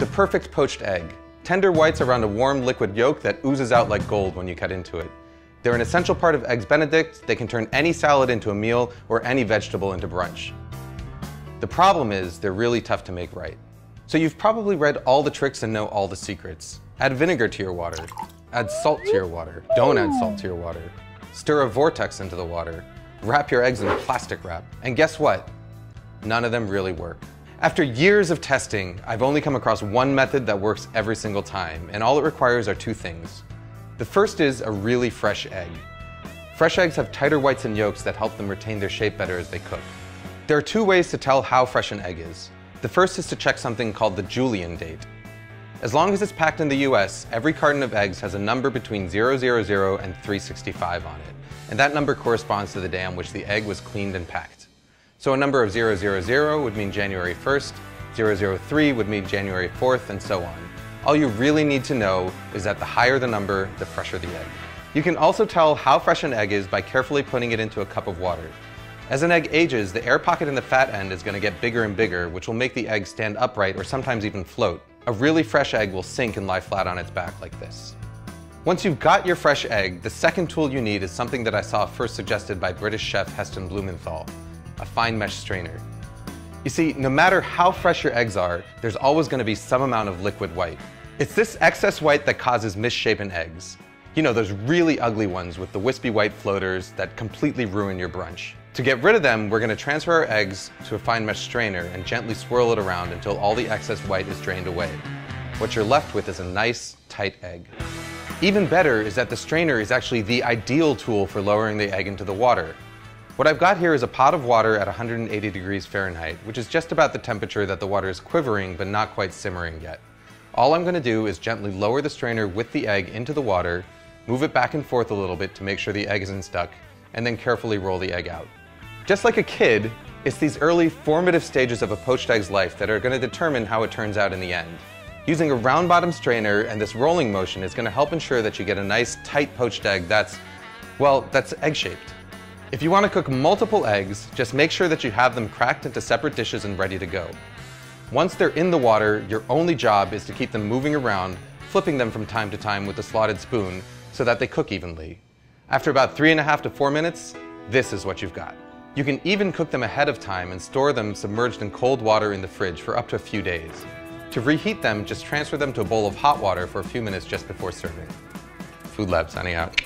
The perfect poached egg. Tender whites around a warm liquid yolk that oozes out like gold when you cut into it. They're an essential part of Eggs Benedict. They can turn any salad into a meal or any vegetable into brunch. The problem is they're really tough to make right. So you've probably read all the tricks and know all the secrets. Add vinegar to your water. Add salt to your water. Don't add salt to your water. Stir a vortex into the water. Wrap your eggs in plastic wrap. And guess what? None of them really work. After years of testing, I've only come across one method that works every single time, and all it requires are two things. The first is a really fresh egg. Fresh eggs have tighter whites and yolks that help them retain their shape better as they cook. There are two ways to tell how fresh an egg is. The first is to check something called the Julian date. As long as it's packed in the US, every carton of eggs has a number between 000 and 365 on it, and that number corresponds to the day on which the egg was cleaned and packed. So a number of 000 would mean January 1st, 003 would mean January 4th, and so on. All you really need to know is that the higher the number, the fresher the egg. You can also tell how fresh an egg is by carefully putting it into a cup of water. As an egg ages, the air pocket in the fat end is going to get bigger and bigger, which will make the egg stand upright or sometimes even float. A really fresh egg will sink and lie flat on its back like this. Once you've got your fresh egg, the second tool you need is something that I saw first suggested by British chef Heston Blumenthal, a fine mesh strainer. You see, no matter how fresh your eggs are, there's always going to be some amount of liquid white. It's this excess white that causes misshapen eggs. You know, those really ugly ones with the wispy white floaters that completely ruin your brunch. To get rid of them, we're going to transfer our eggs to a fine mesh strainer and gently swirl it around until all the excess white is drained away. What you're left with is a nice, tight egg. Even better is that the strainer is actually the ideal tool for lowering the egg into the water. What I've got here is a pot of water at 180 degrees Fahrenheit, which is just about the temperature that the water is quivering but not quite simmering yet. All I'm going to do is gently lower the strainer with the egg into the water, move it back and forth a little bit to make sure the egg isn't stuck, and then carefully roll the egg out. Just like a kid, it's these early formative stages of a poached egg's life that are going to determine how it turns out in the end. Using a round bottom strainer and this rolling motion is going to help ensure that you get a nice tight poached egg that's egg-shaped. If you want to cook multiple eggs, just make sure that you have them cracked into separate dishes and ready to go. Once they're in the water, your only job is to keep them moving around, flipping them from time to time with a slotted spoon so that they cook evenly. After about 3.5 to 4 minutes, this is what you've got. You can even cook them ahead of time and store them submerged in cold water in the fridge for up to a few days. To reheat them, just transfer them to a bowl of hot water for a few minutes just before serving. Food Lab signing out.